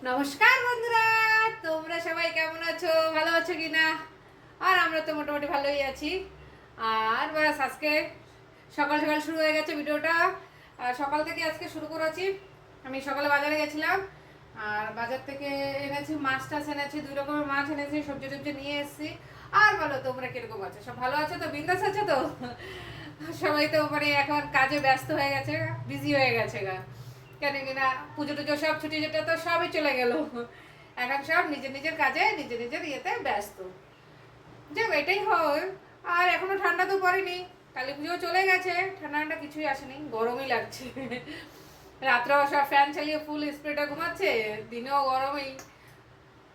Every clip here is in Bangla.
নমস্কার বন্ধুরা, তোমরা সবাই কেমন আছো? ভালো আছো কি না? আর আমরা তো মোটামুটি ভালোই আছি। আর বাস আজকে সকাল সকাল শুরু হয়ে গেছে ভিডিওটা। আর সকাল থেকে আজকে শুরু করেছি। আমি সকালে বাজারে গেছিলাম, আর বাজার থেকে এনেছি মাছ টাছ এনেছি, 2 রকমের মাছ এনেছি, সবজি টবজি নিয়ে এসেছি। আর বলো তোমরা কিরকম আছো? সব ভালো আছো তো? বিন্দাস আছো তো? সবাই তো মানে এখন কাজে ব্যস্ত হয়ে গেছে, বিজি হয়ে গেছে গা। কেন কিনা পুজো টুজো সব ছুটি যেটা তো সবই চলে গেল। এখন সব নিজের নিজের কাজে নিজের নিজের ইয়েতে ব্যস্ত। যে এটাই হয়। আর এখনো ঠান্ডা তো পড়েনি, কালী পুজো চলে গেছে, ঠান্ডা ঠান্ডা কিছুই আসেনি, গরমই লাগছে। রাত্রেও সব ফ্যান চালিয়ে ফুল স্প্রেটা ঘুমাচ্ছে, দিনেও গরমই।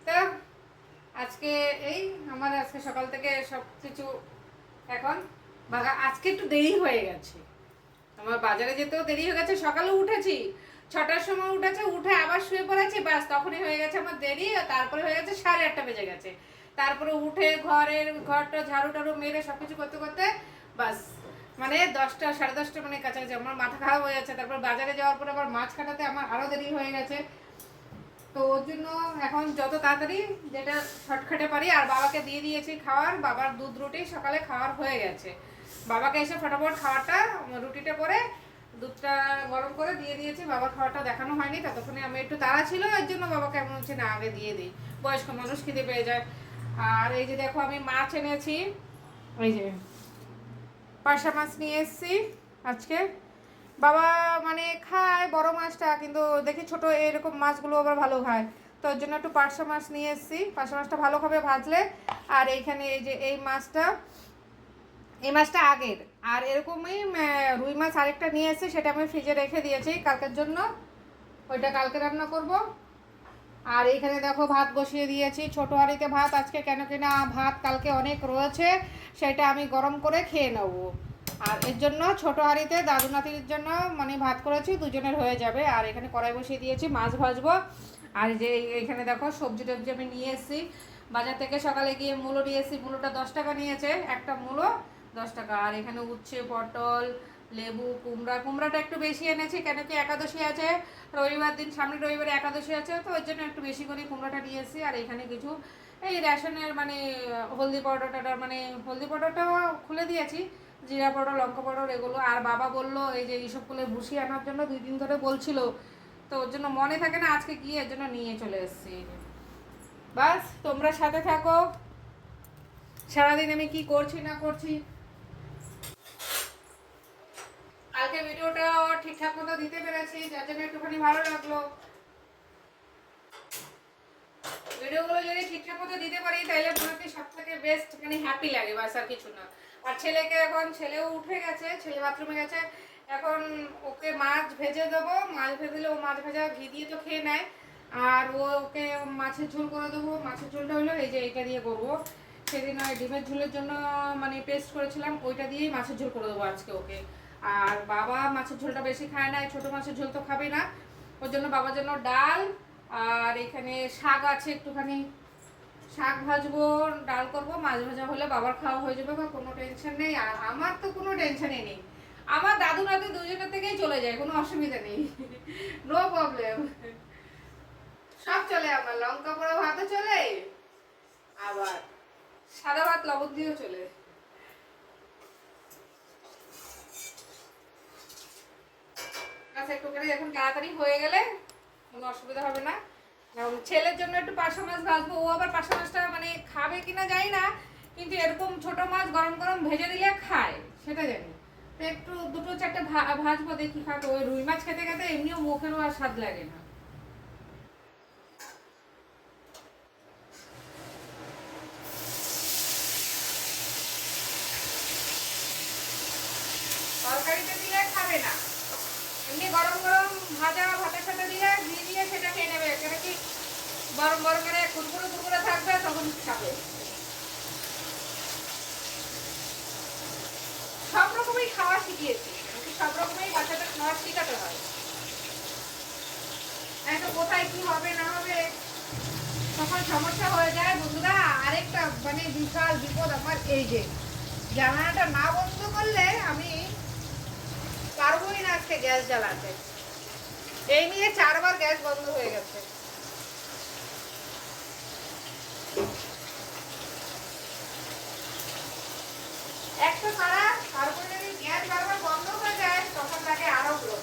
তা আজকে এই আমার আজকে সকাল থেকে সব কিছু এখন আজকে একটু দেরি হয়ে গেছে। আমার বাজারে যেতেও দেরি হয়ে গেছে, সকালে উঠেছি 6টার সময়, উঠেছে উঠে আবার শুয়ে পড়েছি, ব্যাস তখনই হয়ে গেছে আমার দেরি। তারপরে হয়ে গেছে 8:30 বেজে গেছে। তারপরে উঠে ঘরটা ঝাড়ু টাড়ু মেরে সবকিছু করতে করতে বাস মানে 10টা 10:30 মানে কাছাকাছি আমার মাথা খারাপ হয়ে যাচ্ছে। তারপর বাজারে যাওয়ার পরে আবার মাছ কাটাতে আমার আরো দেরি হয়ে গেছে। তো ওর জন্য এখন যত তাড়াতাড়ি যেটা শর্টকাটে পারি। আর বাবাকে দিয়ে দিয়েছি খাওয়ার, বাবার দুধ রুটি সকালে খাওয়ার হয়ে গেছে। বাবাকে এসে ফটাফট খাওয়াটা রুটিটা করে দুধটা গরম করে দিয়ে দিয়েছি। বাবার খাওয়াটা দেখানো হয়নি, ততক্ষণে আমি একটু তাড়া ছিল, এর জন্য বাবাকে এমন হচ্ছে না আগে দিয়ে দিই, বয়স্ক মানুষ খিদে পেয়ে যায়। আর এই যে দেখো আমি মাছ এনেছি, ওই যে পার্শা মাছ নিয়ে এসেছি আজকে। বাবা মানে খায় বড় মাছটা, কিন্তু দেখি ছোট এরকম মাছগুলো আবার ভালো খায়, তো ওর জন্য একটু পার্শা মাছ নিয়ে এসেছি। পার্শা মাছটা ভালো খাবে ভাজলে। আর এইখানে এই যে এই মাছটা আগের। আর এরকমই রুই মাছ আরেকটা নিয়ে এসেছি, সেটা আমি ফ্রিজে রেখে দিয়েছি কালকের জন্য, ওইটা কালকে রান্না করব। আর এইখানে দেখো ভাত বসিয়ে দিয়েছি, ছোটো হাঁড়িতে ভাত আজকে, কেন কিনা ভাত কালকে অনেক রয়েছে, সেটা আমি গরম করে খেয়ে নেব। আর এর জন্য ছোটো হাঁড়িতে দাদু নাতির জন্য মানে ভাত করেছি, দুজনের হয়ে যাবে। আর এখানে কড়াই বসিয়ে দিয়েছি, মাছ ভাজবো। আর যে এইখানে দেখো সবজি টবজি আমি নিয়ে এসেছি বাজার থেকে, সকালে গিয়ে মূলো নিয়ে এসেছি, মূলোটা 10 টাকা নিয়েছে একটা মূলো, 10 টাকা। আর এখানে উচ্ছে, পটল, লেবু, কুমড়াটা একটু বেশি এনেছি, কেন কি একাদশী আছে, রবিবার দিন, সামনে রবিবারে একাদশী আছে, তো ওই জন্য একটু বেশি করে কুমড়াটা নিয়ে এসেছি। আর এখানে কিছু এই রেশনের মানে হলদি পাউডারটা, মানে হলদি পাউডারটাও খুলে দিয়েছি, জিরা পাউডার, লঙ্কা পাউডার এগুলো। আর বাবা বললো এই যে এইসব ফুলে ভুসি আনার জন্য, 2 দিন ধরে বলছিল, তো ওর জন্য মনে থাকে না, আজকে গিয়ে এর জন্য নিয়ে চলে এসেছি। বাস তোমরা সাথে থাকো, সারাদিন আমি কি করছি না করছি। কালকে ভিডিওটা ঠিকঠাক মতো দিতে পেরেছি, যার জন্য একটুখানি ভালো লাগলো। ভিডিওগুলো যদি ঠিকঠাক মতো দিতে পারি তাহলে মনে সব থেকে বেস্ট, মানে হ্যাপি লাগে, বাস আর কিছু না। আর ছেলেকে এখন, ছেলেও উঠে গেছে, ছেলে বাথরুমে গেছে, এখন ওকে মাছ ভেজে দেবো। মাছ ভেজে দিলে ও মাছ ভাজা ঘি দিয়ে তো খেয়ে নেয়। আর ওকে মাছের ঝোল করে দেবো। মাছের ঝোলটা হলো এই যে এইটা দিয়ে করবো। সেদিন ওই ডিমের ঝোলের জন্য মানে পেস্ট করেছিলাম, ওইটা দিয়েই মাছের ঝোল করে দেবো আজকে ওকে। আর বাবা মাছের ঝোলটা বেশি খায় না, ছোটো মাছের ঝোল তো খাবে না, ওর জন্য বাবার জন্য ডাল। আর এখানে শাক আছে একটুখানি, শাক ভাজবো, ডাল করব, মাছ ভাজা হলে বাবার খাওয়া হয়ে যাবে, বা কোনো টেনশন নেই। আর আমার তো কোনো টেনশনই নেই, আমার দাদু নাতি দুজনের থেকেই চলে যায়, কোনো অসুবিধা নেই। নো প্রবলেম, সব চলে। আমার লঙ্কা পোড়া ভাতও চলে, আবার সাদা ভাত লবণ দিয়েও চলে। আচ্ছা একটুখানি এখন তাড়াতাড়ি হয়ে গেলে কোনো অসুবিধা হবে না। ছেলের জন্য একটু পার্শা মাছ ভাজবো, ও আবার পার্শা মাছটা মানে খাবে কিনা জানি না, কিন্তু এরকম ছোট মাছ গরম গরম ভেজে দিলে খায়, সেটা জানি। তো একটু 2-4টে ভাজবো, দেখি খাবে। ওই রুই মাছ খেতে খেতে এমনিও মুখেরও আর স্বাদ লাগে না। তরকারিতে দিলে খাবে না, এমনি গরম গরম ভাজা ভাতের সাথে দিয়ে ঘি দিয়ে সেটা খেয়ে নেবে, কেন কি গরম গরম করে কুরকুরে কুরকুরে থাকবে, তখন খাবে। সব রকমই খাওয়া শিখিয়েছি, সব রকমই বাচ্চাদের খাওয়া শিখাতে হয়। একটা কোথায় কি হবে না হবে তখন সমস্যা হয়ে যায় বন্ধুরা। আরেকটা মানে বিশাল বিপদ আমার, এই যে জানালাটা না বন্ধ করলে আমি পারবোই না আজকে গ্যাস জ্বালাতে। এই নিয়ে 4বার গ্যাস বন্ধ হয়ে গেছে। একটা সারা তারপরে যদি গ্যাস বারবার বন্ধ হয়ে যায় তখন তাকে আরো গ্রো।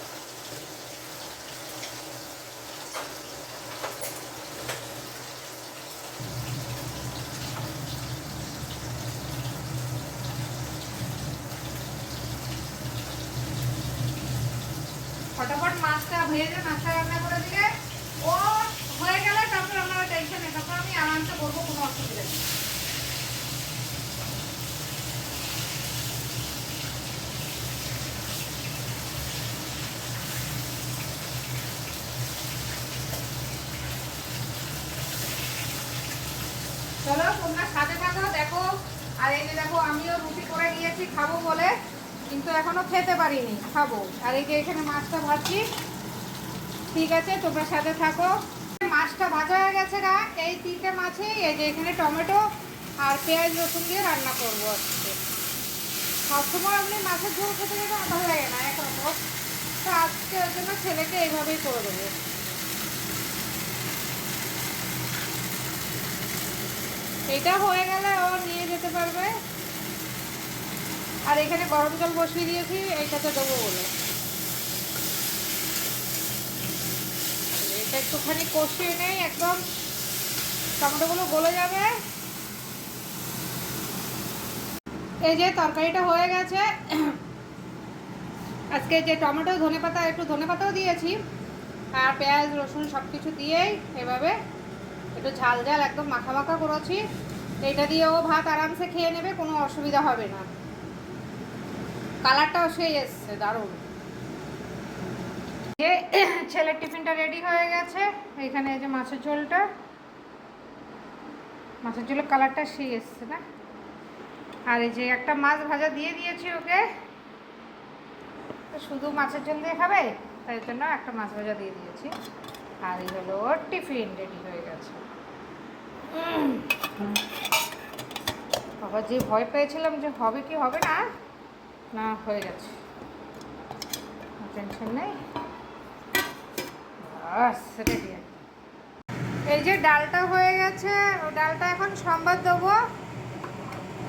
ফটাফট মাছটা ভেজে মাছটা রান্না করে দিলে ও হয়ে গেলে তারপর আমার টেনশন নেই, তারপর আমি আরামসে করবো, কোনো অসুবিধা নেই। চলো তোমরা সাথে থাকো দেখো। আর এই যে দেখো আমিও রুটি করে নিয়েছি খাবো বলে, কিন্তু এখনো খেতে পারিনি, খাবো। আর এই যে এখানে মাছটা ভাজছি, ঠিক আছে তোমরা সাথে থাকো। মাছটা ভাজা হয়ে গেছে গা, এই 3টে মাছেই এই যে এখানে টমেটো আর পেঁয়াজ রসুন দিয়ে রান্না করবো আজকে। সবসময় আপনি মাছের ঝোল খেতে গেলে ভালো লাগে না একরকম, তো আজকে ওই জন্য ছেলেকে এইভাবেই করে দেবো। এটা হয়ে গেলে ও নিয়ে যেতে পারবে। আর এখানে গরম জল বসিয়ে দিয়েছি এইটাতে দেবো বলে। এটা একটুখানি কষিয়ে নেই, একদম টমেটোগুলো গলে যাবে। এই যে তরকারিটা হয়ে গেছে। আজকে যে টমেটো ধনেপাতা, একটু ধনেপাতাও দিয়েছি, আর পেঁয়াজ রসুন সব কিছু দিয়েই এভাবে একটু ঝাল ঝাল একদম মাখা মাখা করেছি। এটা দিয়ে ও ভাত আরামসে খেয়ে নেবে, কোনো অসুবিধা হবে না। কালারটাও সেই এসছে দারুণ। যে ছেলের টিফিনটা রেডি হয়ে গেছে। এখানে এই যে মাছের ঝোলটা, মাছের ঝোলের কালারটা সেই এসছে না। আর এই যে একটা মাছ ভাজা দিয়ে দিয়েছি ওকে, তো শুধু মাছের ঝোল দিয়ে খাবে তাই জন্য একটা মাছ ভাজা দিয়ে দিয়েছি। আর এই হলো ওর টিফিন রেডি হয়ে গেছে। আবার যে ভয় পেয়েছিলাম যে হবে কি হবে না, না হয়ে গেছে, টেনশন নেই, বাস রেডি। এই যে ডালটা হয়ে গেছে, ও ডালটা এখন সম্বাদ দেবো,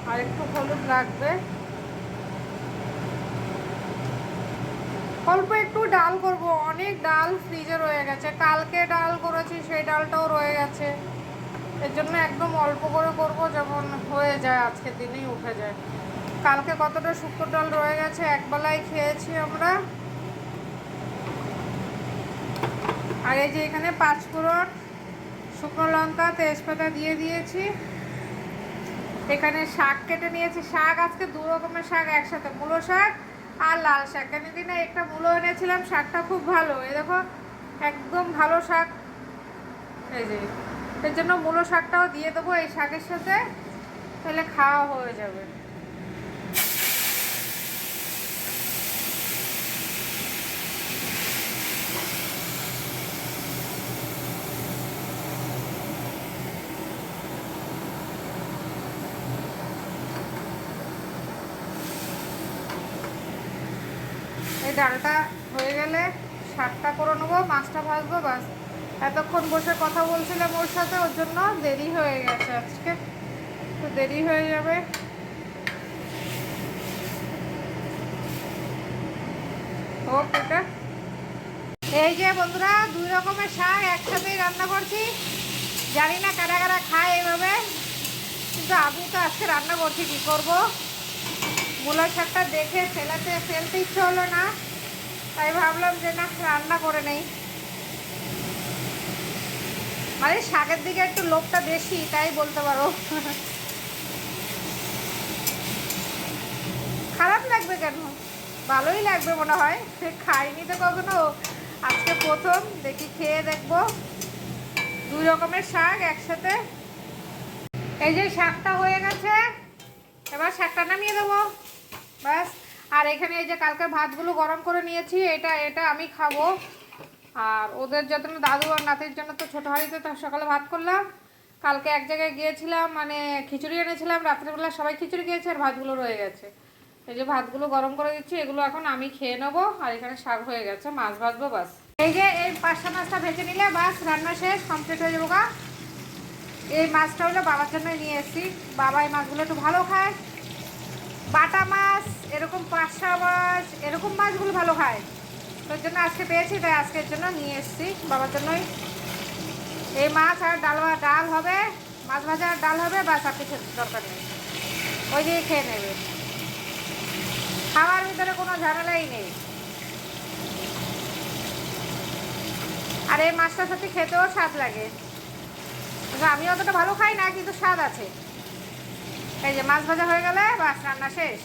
আর একটু হলুদ লাগবে, অল্প একটু ডাল করব। অনেক ডাল ফ্রিজে রয়ে গেছে, কালকে ডাল করেছি সেই ডালটাও রয়ে গেছে, এর জন্য একদম অল্প করে করব, যেমন হয়ে যায় আজকের দিনেই উঠে যায়। কালকে কতটা শুক্তো ডাল রয়ে গেছে, একবেলায় খেয়েছি আমরা। আর এই যে এখানে 5 ফোড়ন, শুকনো লঙ্কা, তেজপাতা দিয়ে দিয়েছি। এখানে শাক কেটে নিয়েছি, শাক আজকে 2 রকমের শাক একসাথে, মূলো শাক আর লাল শাক। কেন দিনে একটা মূলো এনেছিলাম, শাকটা খুব ভালো, এই দেখো একদম ভালো শাক। এই যে এর জন্য মূলো শাকটাও দিয়ে দেবো এই শাকের সাথে, তাহলে খাওয়া হয়ে যাবে। এই ডালটা হয়ে গেলে শাকটা করে নেবো, মাছটা ভাজবো, বাস। এতক্ষণ বসে কথা বলছিলাম ওর সাথে, ওর জন্য দেরি হয়ে গেছে আজকে, তো দেরি হয়ে যাবে। ওকে, এই যে বন্ধুরা 2 রকমের শাক একসাথেই রান্না করছি। জানি না কারা কারা খায় এইভাবে, কিন্তু আমি তো আজকে রান্না করছি, কী করবো। মূলো শাকটা দেখে ফেলতে ইচ্ছে হলো না, তাই ভাবলাম যে না রান্না করে নেই। মানে শাকের দিকে একটু লোভটা বেশি, তাই বলতে পারো। খারাপ লাগবে কেন, ভালোই লাগবে মনে হয়, খাইনি তো কখনো, আজকে প্রথম, দেখি খেয়ে দেখবো। 2 রকমের শাক একসাথে। এই যে শাকটা হয়ে গেছে, এবার শাকটা নামিয়ে দেবো, ব্যাস। আর এখানে এই যে কালকে ভাতগুলো গরম করে নিয়েছি, এটা আমি খাবো। আর ওদের জন্য, দাদু আর নাতির জন্য তো ছোটো হাঁড়িতে তো সকালে ভাত করলাম। কালকে এক জায়গায় গিয়েছিলাম, মানে খিচুড়ি এনেছিলাম, রাত্রেবেলা সবাই খিচুড়ি খেয়েছে, আর ভাতগুলো রয়ে গেছে। এই যে ভাতগুলো গরম করে দিচ্ছি, এগুলো এখন আমি খেয়ে নেবো। আর এখানে শাক হয়ে গেছে, মাছ ভাজবো, বাস। এই যে এই 5টা মাছটা ভেজে নিলে বাস রান্না শেষ, কমপ্লিট হয়ে যাবো গা। এই মাছটা হলো বাবার জন্যই নিয়ে এসেছি। বাবা এই মাছগুলো একটু ভালো খায়, বাটা মাছ, এরকম পার্শা মাছ, এরকম মাছগুলো ভালো খায়। তোর জন্য আজকে পেয়েছি, তাই আজকের জন্য নিয়ে এসেছি বাবার জন্যই। এই মাছ আর ডাল হবে, মাছ ভাজা আর ডাল হবে, বাস আর কিছু দরকার নেই, ওই দিয়ে খেয়ে নেবে। খাওয়ার ভিতরে কোনো ঝামেলাই নেই। আর এই মাছটা সত্যি খেতেও স্বাদ লাগে, কিন্তু আমি অতটা ভালো খাই না, কিন্তু স্বাদ আছে। এই যে মাছ ভাজা হয়ে গেলে বাস রান্না শেষ।